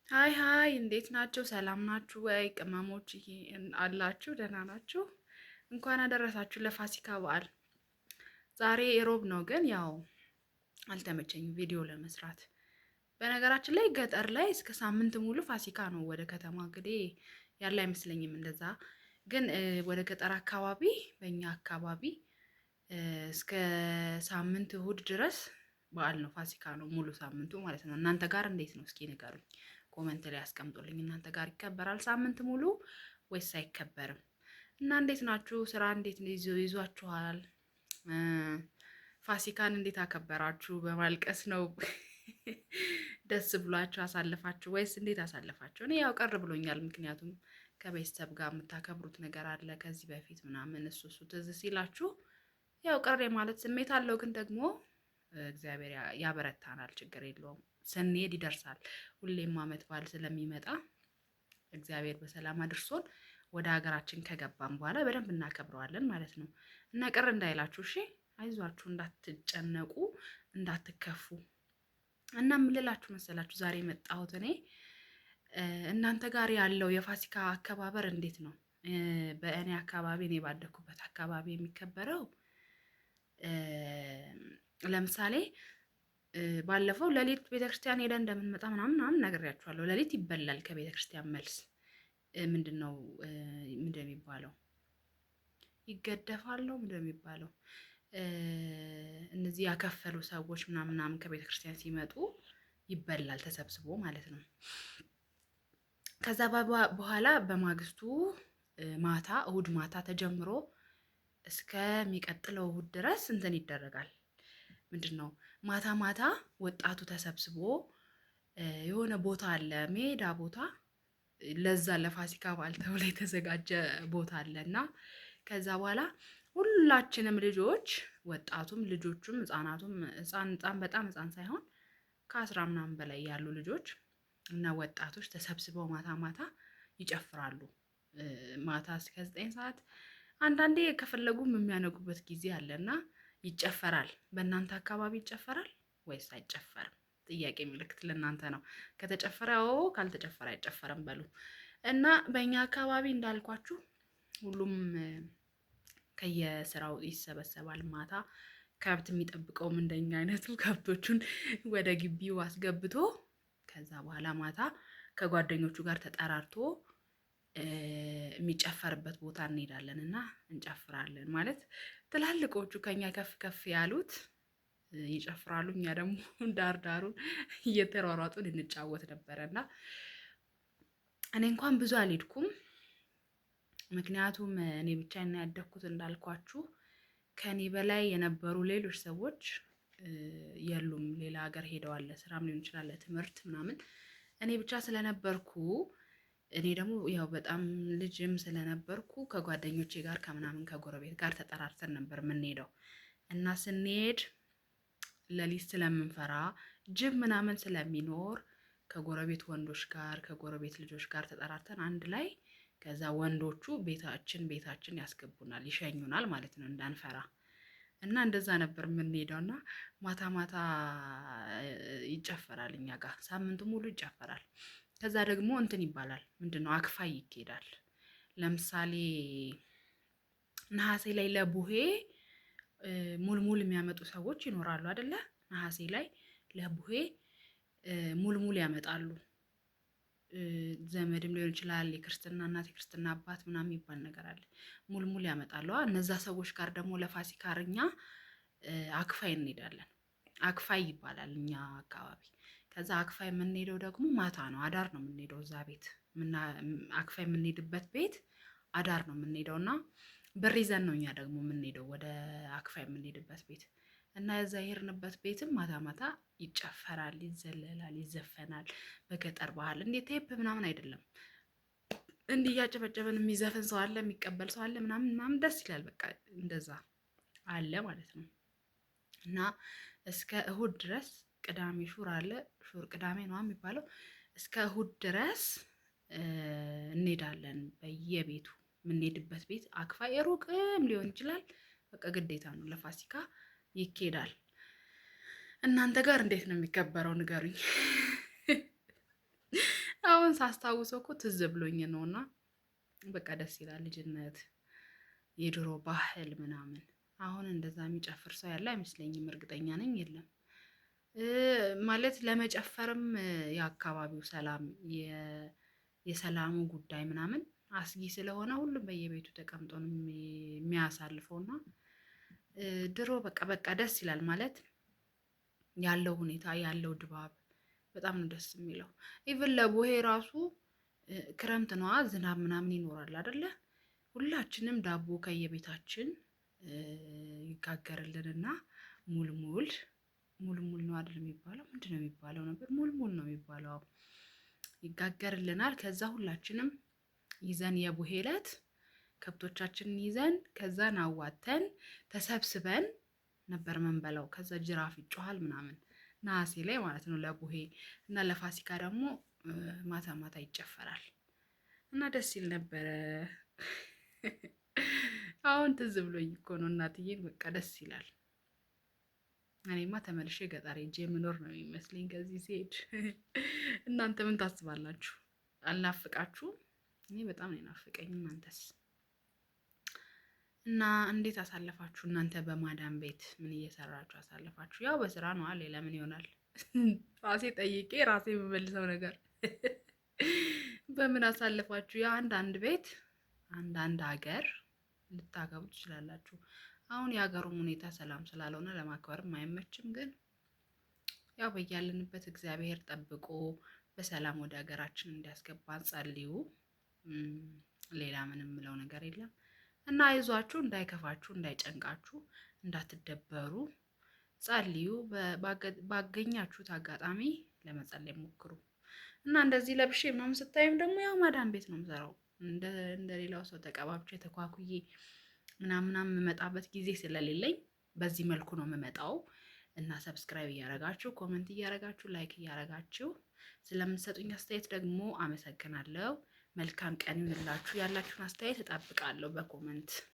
ሃይ ሃይ፣ እንዴት ናችሁ? ሰላም ናችሁ ወይ? ቅመሞች አላችሁ? ደህና ናችሁ? እንኳን አደረሳችሁ ለፋሲካ በዓል። ዛሬ ሮብ ነው፣ ግን ያው አልተመቸኝም ቪዲዮ ለመስራት። በነገራችን ላይ ገጠር ላይ እስከ ሳምንት ሙሉ ፋሲካ ነው። ወደ ከተማ እንግዲህ ያለ አይመስለኝም እንደዛ። ግን ወደ ገጠር አካባቢ፣ በእኛ አካባቢ እስከ ሳምንት እሁድ ድረስ በዓል ነው። ፋሲካ ነው ሙሉ ሳምንቱ ማለት ነው። እናንተ ጋር እንዴት ነው? እስኪ ንገሩኝ። ኮመንት ላይ ያስቀምጡልኝ። እናንተ ጋር ይከበራል ሳምንት ሙሉ ወይስ አይከበርም? እና እንዴት ናችሁ? ስራ እንዴት ይዟችኋል? ፋሲካን እንዴት አከበራችሁ? በማልቀስ ነው ደስ ብሏችሁ አሳልፋችሁ ወይስ እንዴት አሳልፋችሁ? እኔ ያው ቀር ብሎኛል። ምክንያቱም ከቤተሰብ ጋር የምታከብሩት ነገር አለ ከዚህ በፊት ምናምን፣ እሱ ትዝ ሲላችሁ ያው ቀር ማለት ስሜት አለው። ግን ደግሞ እግዚአብሔር ያበረታናል። ችግር የለውም። ስንሄድ ይደርሳል። ሁሌም ዓመት በዓል ስለሚመጣ እግዚአብሔር በሰላም አድርሶን ወደ ሀገራችን ከገባን በኋላ በደንብ እናከብረዋለን ማለት ነው። እና ቅር እንዳይላችሁ እሺ፣ አይዟችሁ፣ እንዳትጨነቁ፣ እንዳትከፉ። እና የምልላችሁ መሰላችሁ ዛሬ የመጣሁት እኔ እናንተ ጋር ያለው የፋሲካ አከባበር እንዴት ነው? በእኔ አካባቢ፣ እኔ ባደኩበት አካባቢ የሚከበረው ለምሳሌ ባለፈው ሌሊት ቤተክርስቲያን ሄደን እንደምንመጣ ምናምን ነግሬያችኋለሁ። ሌሊት ይበላል ከቤተክርስቲያን መልስ። ምንድን ነው የሚባለው? ይገደፋለሁ። ምንድን ነው የሚባለው? እነዚህ ያከፈሉ ሰዎች ምናምን ከቤተክርስቲያን ሲመጡ ይበላል ተሰብስቦ ማለት ነው። ከዛ በኋላ በማግስቱ ማታ፣ እሁድ ማታ ተጀምሮ እስከሚቀጥለው እሁድ ድረስ እንትን ይደረጋል። ምንድን ነው ማታ ማታ ወጣቱ ተሰብስቦ የሆነ ቦታ አለ፣ ሜዳ ቦታ፣ ለዛ ለፋሲካ በዓል ተብሎ የተዘጋጀ ቦታ አለ እና ከዛ በኋላ ሁላችንም ልጆች፣ ወጣቱም፣ ልጆቹም፣ ህፃናቱም፣ ህፃን በጣም ህፃን ሳይሆን ከ10 ምናምን በላይ ያሉ ልጆች እና ወጣቶች ተሰብስበው ማታ ማታ ይጨፍራሉ። ማታ እስከ 9 ሰዓት፣ አንዳንዴ ከፈለጉም የሚያነጉበት ጊዜ አለና ይጨፈራል። በእናንተ አካባቢ ይጨፈራል ወይስ አይጨፈርም? ጥያቄ ምልክት ለእናንተ ነው። ከተጨፈረ ካልተጨፈረ አይጨፈርም በሉ። እና በእኛ አካባቢ እንዳልኳችሁ ሁሉም ከየስራው ይሰበሰባል። ማታ ከብት የሚጠብቀውም እንደኛ አይነቱ ከብቶቹን ወደ ግቢው አስገብቶ ከዛ በኋላ ማታ ከጓደኞቹ ጋር ተጠራርቶ የሚጨፈርበት ቦታ እንሄዳለን እና እንጨፍራለን። ማለት ትላልቆቹ ከኛ ከፍ ከፍ ያሉት ይጨፍራሉ፣ እኛ ደግሞ ዳር ዳሩን እየተሯሯጡን እንጫወት ነበረ እና እኔ እንኳን ብዙ አልሄድኩም። ምክንያቱም እኔ ብቻዬን ያደግኩት እንዳልኳችሁ። ከኔ በላይ የነበሩ ሌሎች ሰዎች የሉም፣ ሌላ ሀገር ሄደዋል፣ ስራም ሊሆን ይችላል፣ ትምህርት ምናምን። እኔ ብቻ ስለነበርኩ እኔ ደግሞ ያው በጣም ልጅም ስለነበርኩ ከጓደኞቼ ጋር ከምናምን ከጎረቤት ጋር ተጠራርተን ነበር የምንሄደው እና ስንሄድ ለሊት ስለምንፈራ ጅብ ምናምን ስለሚኖር ከጎረቤት ወንዶች ጋር ከጎረቤት ልጆች ጋር ተጠራርተን አንድ ላይ፣ ከዛ ወንዶቹ ቤታችን ያስገቡናል፣ ይሸኙናል ማለት ነው እንዳንፈራ። እና እንደዛ ነበር የምንሄደው እና ማታ ማታ ይጨፈራል እኛ ጋር፣ ሳምንቱ ሙሉ ይጨፈራል። ከዛ ደግሞ እንትን ይባላል፣ ምንድነው አክፋይ ይኬዳል። ለምሳሌ ነሐሴ ላይ ለቡሄ ሙልሙል የሚያመጡ ሰዎች ይኖራሉ አይደለ? ነሐሴ ላይ ለቡሄ ሙልሙል ያመጣሉ። ዘመድም ሊሆን ይችላል፣ የክርስትና እናት የክርስትና አባት ምናምን የሚባል ነገር አለ። ሙልሙል ያመጣሉ። እነዛ ሰዎች ጋር ደግሞ ለፋሲካ እኛ አክፋይ እንሄዳለን። አክፋይ ይባላል እኛ አካባቢ። ከዛ አክፋይ የምንሄደው ደግሞ ማታ ነው፣ አዳር ነው የምንሄደው እዛ ቤት። አክፋይ የምንሄድበት ቤት አዳር ነው የምንሄደው እና ብር ይዘን ነው እኛ ደግሞ የምንሄደው ወደ አክፋይ የምንሄድበት ቤት እና የዛ የሄድንበት ቤትም ማታ ማታ ይጨፈራል፣ ይዘለላል፣ ይዘፈናል። በገጠር ባህል እንዴት ቴፕ ምናምን አይደለም፣ እንዲህ እያጨበጨበን የሚዘፍን ሰው አለ፣ የሚቀበል ሰው አለ፣ ምናምን ደስ ይላል። በቃ እንደዛ አለ ማለት ነው። እና እስከ እሁድ ድረስ ቅዳሜ ሹር አለ፣ ሹር ቅዳሜ ነው የሚባለው። እስከ እሁድ ድረስ እንሄዳለን። በየቤቱ የምንሄድበት ቤት አክፋይ ሩቅም ሊሆን ይችላል። በቃ ግዴታ ነው፣ ለፋሲካ ይኬዳል። እናንተ ጋር እንዴት ነው የሚከበረው? ንገሩኝ። አሁን ሳስታውሰው እኮ ትዝ ብሎኝ ነውና በቃ ደስ ይላል ልጅነት፣ የድሮ ባህል ምናምን። አሁን እንደዛ የሚጨፍር ሰው ያለ አይመስለኝም፣ እርግጠኛ ነኝ የለም። ማለት ለመጨፈርም የአካባቢው ሰላም የሰላሙ ጉዳይ ምናምን አስጊ ስለሆነ ሁሉም በየቤቱ ተቀምጦ ነው የሚያሳልፈው እና ድሮ በቃ ደስ ይላል ማለት ያለው ሁኔታ ያለው ድባብ በጣም ነው ደስ የሚለው። ኢቭን ለቡሄ ራሱ ክረምት ነዋ፣ ዝናብ ምናምን ይኖራል አይደለ? ሁላችንም ዳቦ ከየቤታችን ይጋገርልንና ሙልሙል ሙልሙል ነው አይደል የሚባለው? ምንድን ነው የሚባለው ነበር? ሙልሙል ነው የሚባለው። ይጋገርልናል። ከዛ ሁላችንም ይዘን የቡሄ ዕለት ከብቶቻችንን ይዘን ከዛን አዋተን ተሰብስበን ነበር መንበላው። ከዛ ጅራፍ ይጮሃል ምናምን ነሐሴ ላይ ማለት ነው ለቡሄ እና ለፋሲካ ደግሞ ማታ ማታ ይጨፈራል እና ደስ ይል ነበረ። አሁን ትዝ ብሎኝ እኮ ነው እናትዬን። በቃ ደስ ይላል። እኔማ ተመልሼ ገጠር ሄጄ የምኖር ነው የሚመስለኝ ከዚህ ሲሄድ። እናንተ ምን ታስባላችሁ? አልናፍቃችሁም? እኔ በጣም ነው የናፍቀኝ። እናንተስ? እና እንዴት አሳለፋችሁ እናንተ በማዳም ቤት? ምን እየሰራችሁ አሳለፋችሁ? ያው በስራ ነው አለ። ለምን ይሆናል? ራሴ ጠይቄ ራሴ የምመልሰው ነገር። በምን አሳለፋችሁ? ያ አንዳንድ ቤት አንዳንድ ሀገር ልታገቡ ትችላላችሁ። አሁን የሀገሩም ሁኔታ ሰላም ስላልሆነ ለማክበርም አይመችም። ግን ያው በያለንበት እግዚአብሔር ጠብቆ በሰላም ወደ ሀገራችን እንዲያስገባን ጸልዩ። ሌላ ምንም ምለው ነገር የለም እና አይዟችሁ፣ እንዳይከፋችሁ፣ እንዳይጨንቃችሁ፣ እንዳትደበሩ ጸልዩ። ባገኛችሁት አጋጣሚ ለመጸለይ ሞክሩ እና እንደዚህ ለብሼ ምናምን ስታይም ደግሞ ያው ማዳም ቤት ነው የምሰራው። እንደ ሌላው ሰው ተቀባብቼ ተኳኩዬ ምናምን የምመጣበት ጊዜ ስለሌለኝ በዚህ መልኩ ነው የምመጣው እና ሰብስክራይብ እያረጋችሁ ኮመንት እያረጋችሁ ላይክ እያረጋችሁ ስለምትሰጡኝ አስተያየት ደግሞ አመሰግናለሁ። መልካም ቀን ይሁንላችሁ። ያላችሁን አስተያየት እጠብቃለሁ በኮመንት